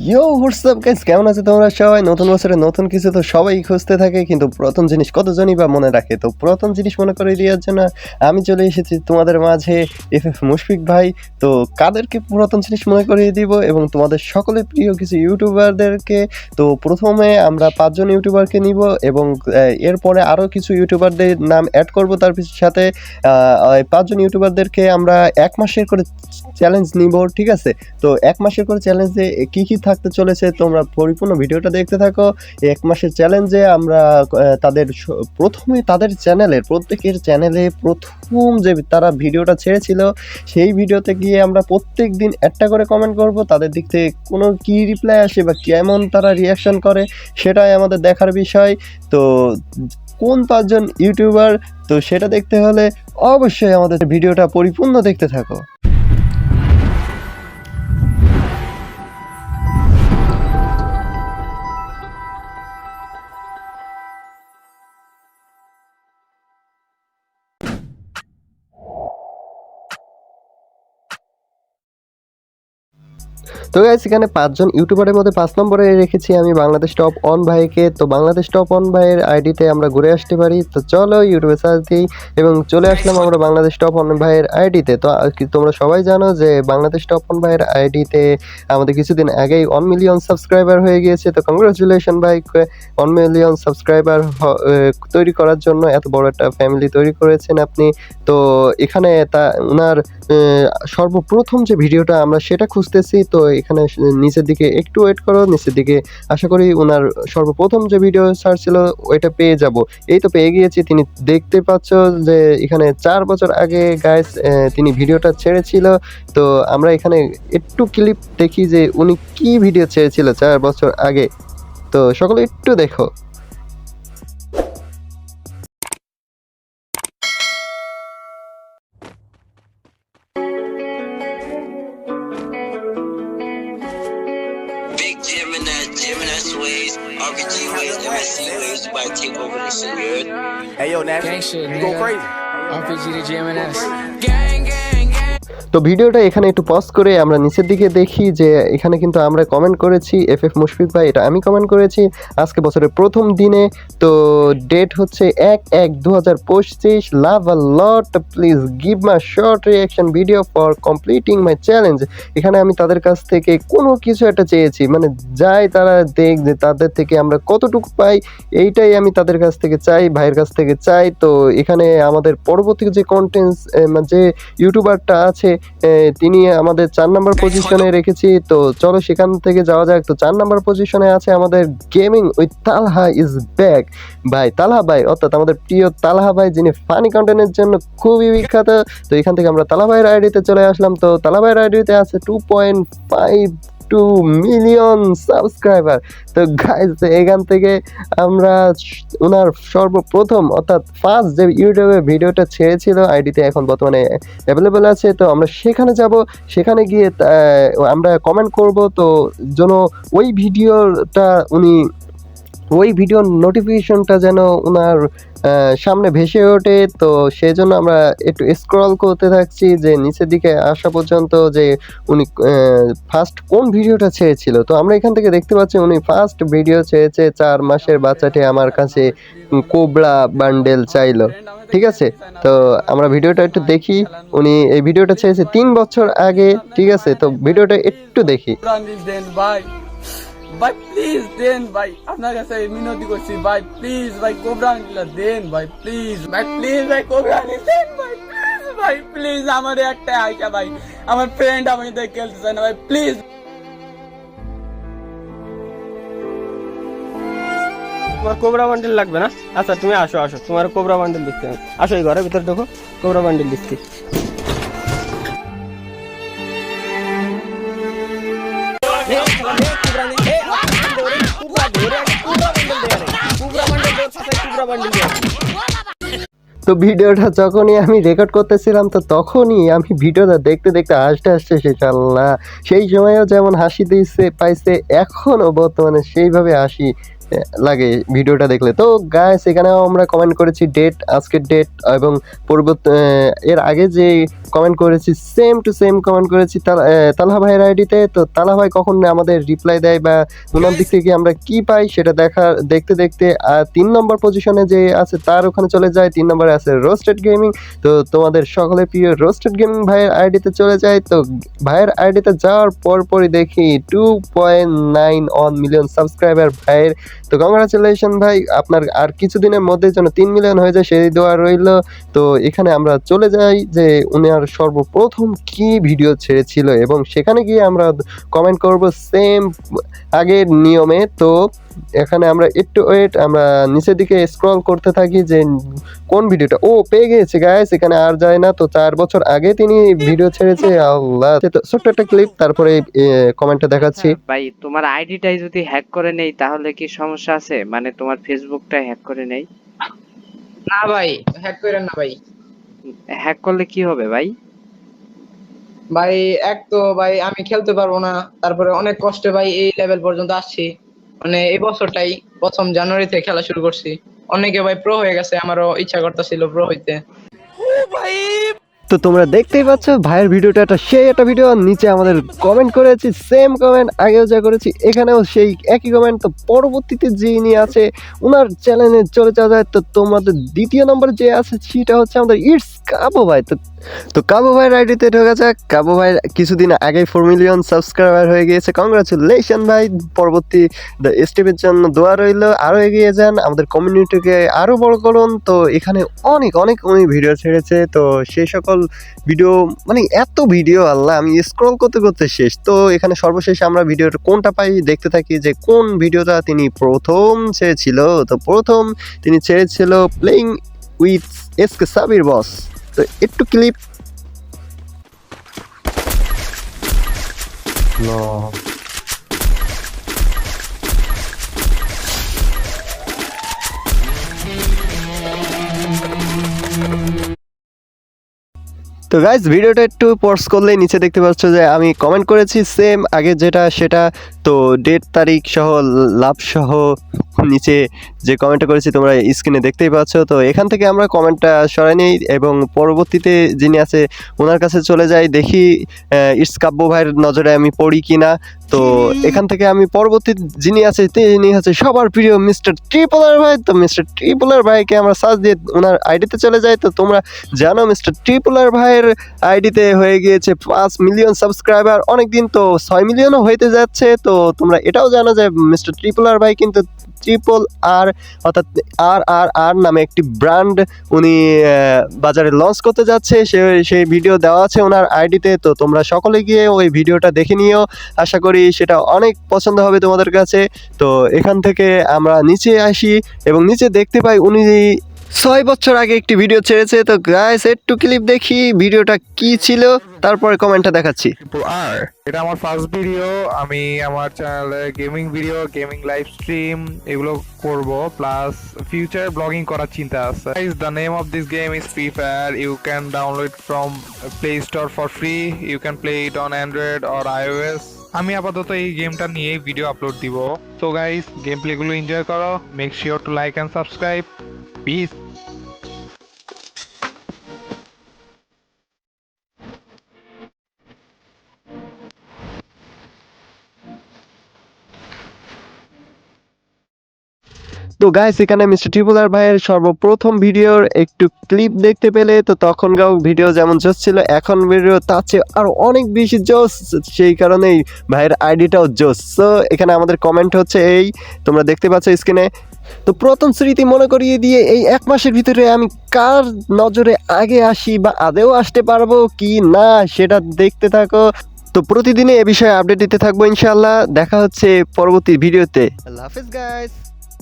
ইয়ো WhatsApp guys, কেমন আছে তোমরা সবাই? নতুন বছরে নতুন কিছু তো সবাই খুঁজতে থাকে, কিন্তু পুরাতন জিনিস কতজনই বা মনে রাখে? তো পুরাতন জিনিস মনে করে দেওয়ার জন্য আমি চলে এসেছি তোমাদের মাঝে, এফএফ মুশফিক ভাই। তো কাদেরকে পুরাতন জিনিস মনে করিয়ে দিব এবং তোমাদের সকলের প্রিয় কিছু ইউটিউবারদেরকে। তো প্রথমে আমরা 5জন ইউটিউবারকে নিব এবং এরপরে আরও কিছু ইউটিউবারদের নাম অ্যাড করব তার সাথে। 5জন ইউটিউবারদেরকে আমরা 1 মাসের করে চ্যালেঞ্জ নিব, ঠিক আছে? তো 1 মাসের করে চ্যালেঞ্জে কী কী থাকতে চলেছে তোমরা পরিপূর্ণ ভিডিওটা দেখতে থাকো। 1 মাসের চ্যালেঞ্জে আমরা তাদের প্রথমে তাদের চ্যানেলের প্রত্যেকের চ্যানেলে প্রথম যে তারা ভিডিওটা ছেড়েছিল সেই ভিডিওতে গিয়ে আমরা প্রত্যেক দিন একটা করে কমেন্ট করব। তাদের দিক থেকে কোনো কী রিপ্লাই আসে বা কেমন তারা রিয়াকশন করে সেটাই আমাদের দেখার বিষয়। তো কোন 5জন ইউটিউবার, তো সেটা দেখতে হলে অবশ্যই আমাদের ভিডিওটা পরিপূর্ণ দেখতে থাকো। তো গাইস, এখানে 5জন ইউটিউবারের মধ্যে 5 নম্বরে রেখেছি আমি বাংলাদেশ টপ অন ভাইকে। তো বাংলাদেশ টপ অন ভাইয়ের আইডিতে আমরা ঘুরে আসতে পারি। তো চলো ইউটিউবে সার্চ দিই এবং চলে আসলাম আমরা বাংলাদেশ টপ অন ভাইয়ের আইডিতে। তো তোমরা সবাই জানো যে বাংলাদেশ টপ অন ভাইয়ের আইডিতে আমাদের কিছুদিন আগেই 1 মিলিয়ন সাবস্ক্রাইবার হয়ে গিয়েছে। তো কংগ্রাচুলেশন ভাই, 1 মিলিয়ন সাবস্ক্রাইবার তৈরি করার জন্য এত বড় একটা ফ্যামিলি তৈরি করেছেন আপনি। তো এখানে ওনার সর্বপ্রথম যে ভিডিওটা আমরা সেটা খুঁজতেছি। তো এখানে নিচের দিকে একটু ওয়েট করো, নিচের দিকে আশা করি ওনার সর্বপ্রথম যে ভিডিও সার্চ ছিল ওইটা পেয়ে যাব। এই তো পেয়ে গিয়েছি। তিনি দেখতে পাচ্ছ যে এখানে 4 বছর আগে গাইস তিনি ভিডিওটা ছেড়েছিল। তো আমরা এখানে একটু ক্লিপ দেখি যে উনি কি ভিডিও ছেড়েছিল 4 বছর আগে। তো সকলে একটু দেখো। Big Gemini waves, RPG waves, MSC waves, you might take over this shit, you heard? Hey yo, Nash, Gang shit, you go nigga. crazy. RPG to GMNS. Gang, gang, gang. তো ভিডিওটা এখানে একটু পজ করে আমরা নিচের দিকে দেখি যে এখানে কিন্তু আমরা কমেন্ট করেছি এফএফ মুশফিক ভাই, এটা আমি কমেন্ট করেছি আজকে বছরের প্রথম দিনে। তো ডেট হচ্ছে 1/1/2025। Love a lot, please give my short reaction video for completing my challenge. এখানে আমি তাদের কাছ থেকে কোনো কিছু একটা চেয়েছি, মানে যাই তারা দেখ যে তাদের থেকে আমরা কতটুকু পাই, এইটাই আমি তাদের কাছ থেকে চাই, ভাইয়ের কাছ থেকে চাই। তো এখানে আমাদের পরবর্তী যে কন্টেন্টস যে ইউটিউবারটা আছে তিনি আমাদের 4 নম্বর পজিশনে রেখেছি। তো চলো সেখান থেকে যাওয়া যাক। তো 4 নম্বর পজিশনে আছে আমাদের gaming with Talha is back. ভাই তালহা ভাই, অর্থাৎ আমাদের প্রিয় তালহা ভাই, যিনি ফানি কন্টেন্টের জন্য খুবই বিখ্যাত। তো এখান থেকে আমরা তালহা ভাইয়ের আইডিতে চলে আসলাম। তো তালহা ভাইয়ের আইডিতে আছে 2.52 মিলিয়ন সাবস্ক্রাইবার। তো গাইজ এখান থেকে আমরা ওনার সর্বপ্রথম অর্থাৎ ফার্স্ট যে ইউটিউবে ভিডিওটা ছেড়েছিল আইডিতে এখন বর্তমানে অ্যাভেলেবেল আছে। তো আমরা সেখানে যাব, সেখানে গিয়ে আমরা কমেন্ট করব। তো যেন ওই ভিডিওটা ওই ভিডিওর নোটিফিকেশনটা যেন ওনার সামনে ভেসে ওঠে। তো সেই জন্য আমরা একটু স্ক্রল করতে থাকছি যে নিচের দিকে আসা পর্যন্ত যে উনি ফার্স্ট কোন ভিডিওটা ছেড়েছিল। তো আমরা এখান থেকে দেখতে পাচ্ছি উনি ফার্স্ট ভিডিও ছেড়েছে 4 মাসের বাচ্চাটি আমার কাছে কোবরা বান্ডেল চাইলো, ঠিক আছে? তো আমরা ভিডিওটা একটু দেখি। উনি এই ভিডিওটা ছেড়েছে 3 বছর আগে, ঠিক আছে? তো ভিডিওটা একটু দেখি। ভাই প্লিজ দেন ভাই, আপনার কাছে মিনতি করছি ভাই, প্লিজ ভাই কোবরা আনলা দেন ভাই, প্লিজ ভাই, প্লিজ ভাই কোবরা আনি দেন ভাই, প্লিজ ভাই, প্লিজ আমার একটা আইসা ভাই, আমার ফ্রেন্ড আমি দেখে খেলতে চাই না ভাই, প্লিজ। তোমার কোবরা বান্ডেল লাগবে না? আচ্ছা তুমি আসো আসো, তোমার কোবরা বান্ডেল দিচ্ছি আমি। আসো এই ঘরের ভিতরে দেখো, কোবরা বান্ডেল দিচ্ছি। তো ভিডিওটা যখনই আমি রেকর্ড করতেছিলাম তো তখনই আমি ভিডিওটা দেখতে দেখতে হাসতে হাসতে শেষ। আল্লাহ, সেই সময়ও যেমন হাসি দিয়েছে পাইছে, এখনও বর্তমানে সেইভাবে হাসি লাগে ভিডিওটা দেখলে। তো গাইস এখানেও আমরা কমেন্ট করেছি ডেট, আজকের ডেট এবং পরবর্তী এর আগে যে কমেন্ট করেছি সেম টু সেম কমেন্ট করেছি তালহা ভাইয়ের আইডিতে। তো তালহা ভাই কখন আমাদের রিপ্লাই দেয় বা ওনার দিক থেকে আমরা কি পাই সেটা দেখতে দেখতে 3 নম্বর পজিশনে যে আছে তার ওখানে চলে যায়। 3 নম্বরে আছে রোস্টেড গেমিং। তো তোমাদের সকলের প্রিয় রোস্টেড গেমিং ভাইয়ের আইডিতে চলে যায়। তো ভাইয়ের আইডিতে যাওয়ার পরপরই দেখি 2.91 মিলিয়ন সাবস্ক্রাইবার ভাইয়ের। তো কংগ্রাচুলেশন ভাই, আপনার আর কিছুদিনের মধ্যে যেন 3 মিলিয়ন হয়ে যায় সেই দোয়া রইল। তো এখানে আমরা চলে যাই যে উনি আর সর্বপ্রথম কি ভিডিও ছেড়েছিল এবং সেখানে গিয়ে আমরা কমেন্ট করব সেম আগের নিয়মে। তো এখানে আমরা একটু ওয়েট, আমরা নিচের দিকে স্ক্রল করতে থাকি যে কোন ভিডিওটা পেয়ে গেছে গাইস, এখানে আর যায় না। তো 4 বছর আগে তিনি ভিডিও ছেড়েছে। আল্লাহ, তো ছোট্ট একটা ক্লিপ, তারপরে কমেন্টটা দেখাচ্ছি। ভাই তোমার আইডিটাই যদি হ্যাক করে নেই তাহলে কি সমস্যা আছে? মানে তোমার ফেসবুকটাই হ্যাক করে নেই? না ভাই, হ্যাক করেন না ভাই। হ্যাক করলে কি হবে ভাই? ভাই এক তো ভাই আমি খেলতে পারবো না, তারপরে অনেক কষ্টে ভাই এই লেভেল পর্যন্ত আসছি। মানে এই বছরটাই প্রথম জানুয়ারিতে খেলা শুরু করছি। অনেকে ভাই প্রো হয়ে গেছে, আমারও ইচ্ছা করতেছিল প্রো হইতে। তো তোমরা দেখতেই পাচ্ছ ভাইয়ের ভিডিওটা একটা ভিডিও, নিচে আমাদের কমেন্ট করেছি সেম কমেন্ট, আগেও যা করেছি এখানেও সেই একই কমেন্ট। তো পরবর্তীতে যিনি আছে ওনার চ্যানেলে চলে যাওয়া যায়। তো তোমাদের দ্বিতীয় নম্বর যে আছে সেটা হচ্ছে আমাদের ইটস কাবু ভাই। তো কাবু ভাইয়ের আইডিতে ঢোকা যাক। কাবু ভাই কিছুদিন আগে 4 মিলিয়ন সাবস্ক্রাইবার হয়ে গিয়েছে, কংগ্রাচুলেশন ভাই। পরবর্তী স্টেপের জন্য দোয়া রইল, আরও এগিয়ে যান, আমাদের কমিউনিটিকে আরও বড় করুন। তো এখানে অনেক উনি ভিডিও ছেড়েছে। তো সেই সকল ভিডিও, মানে এত ভিডিও আল্লাহ, আমি স্ক্রল করতে করতে শেষ। তো এখানে সর্বশেষে আমরা ভিডিওটা কোনটা পাই দেখতে থাকি যে কোন ভিডিওটা তিনি প্রথম ছেড়েছিল। তো প্রথম তিনি ছেড়েছিল প্লেইং উইথ এসকে সাবির বস। তো একটু ক্লিপ। তো গাইজ ভিডিওটা একটু পজ করলে নিচে দেখতে পাচ্ছ যে আমি কমেন্ট করেছি সেম আগে যেটা সেটা। তো ডেট, তারিখ সহ, লাভ সহ নিচে যে কমেন্টটা করেছি তোমরা স্ক্রিনে দেখতেই পাচ্ছ। তো এখান থেকে আমরা কমেন্টটা সরাই নিই এবং পরবর্তীতে যিনি আছে ওনার কাছে চলে যাই, দেখি ইটস কাব্য ভাইয়ের নজরে আমি পড়ি কিনা। তো এখান থেকে আমি পরবর্তী যিনি আছে তিনি হচ্ছে সবার প্রিয় মিস্টার ট্রিপলার ভাই। তো মিস্টার ট্রিপলার ভাইকে আমরা সার্চ দিয়ে ওনার আইডিতে চলে যাই। তো তোমরা জানো মিস্টার ট্রিপলার ভাইয়ের আইডিতে হয়ে গিয়েছে 5 মিলিয়ন সাবস্ক্রাইবার, অনেকদিন তো 6 মিলিয়নও হইতে যাচ্ছে। তো তোমরা এটাও জানো যে মিস্টার ট্রিপলার ভাই কিন্তু ট্রিপল আর অর্থাৎ আর নামে একটি ব্র্যান্ড উনি বাজারে লঞ্চ করতে যাচ্ছে। সেই ভিডিও দেওয়া আছে ওনার আইডিতে। তো তোমরা সকলে গিয়ে ওই ভিডিওটা দেখে নিও, আশা করি সেটা অনেক পছন্দ হবে তোমাদের কাছে। তো এখান থেকে আমরা নিচে আসি এবং নিচে দেখতে পাই উনি 6 বছর আগে একটি ভিডিও ছেড়েছে। তো গাইস একটু ক্লিপ দেখি ভিডিওটা কি ছিল, তারপরে কমেন্টটা দেখাচ্ছি। এটা আমার ফার্স্ট ভিডিও। আমি আমার চ্যানেলে gaming video, gaming live stream এগুলো করব, প্লাস ফিউচার ব্লগিং করার চিন্তা আছে। Guys, the name of this game is Free Fire. You can download from Play Store for free. You can play it on Android or iOS. আমি আপাতত এই গেমটা নিয়ে ভিডিও আপলোড দিব। সো গাইস, গেম প্লে গুলো enjoy করো। Make sure to like and subscribe. Peace. তো guys এখানে মিস্টার ট্রিপলার ভাইয়ের সর্বপ্রথম ভিডিওর একটু ক্লিপ দেখতে পেলে। তো তখনকার ভিডিও যেমন জোস ছিল, এখন ভিডিও তার চেয়ে আরও অনেক বেশি জোস, সেই কারণেই ভাইয়ের আইডিটাও জোস। সো এখানে আমাদের কমেন্ট হচ্ছে এই, তোমরা দেখতে পাচ্ছ স্ক্রিনে। তো প্রথম স্মৃতি মনে করিয়ে দিয়ে এই 1 মাসের ভিতরে আমি কার নজরে আগে আসি বা আদেও আসতে পারবো কি না সেটা দেখতে থাকো। তো প্রতিদিনে এ বিষয়ে আপডেট দিতে থাকবো ইনশাআল্লাহ। দেখা হচ্ছে পরবর্তী ভিডিওতে। আল্লাহ হাফেজ গাইস।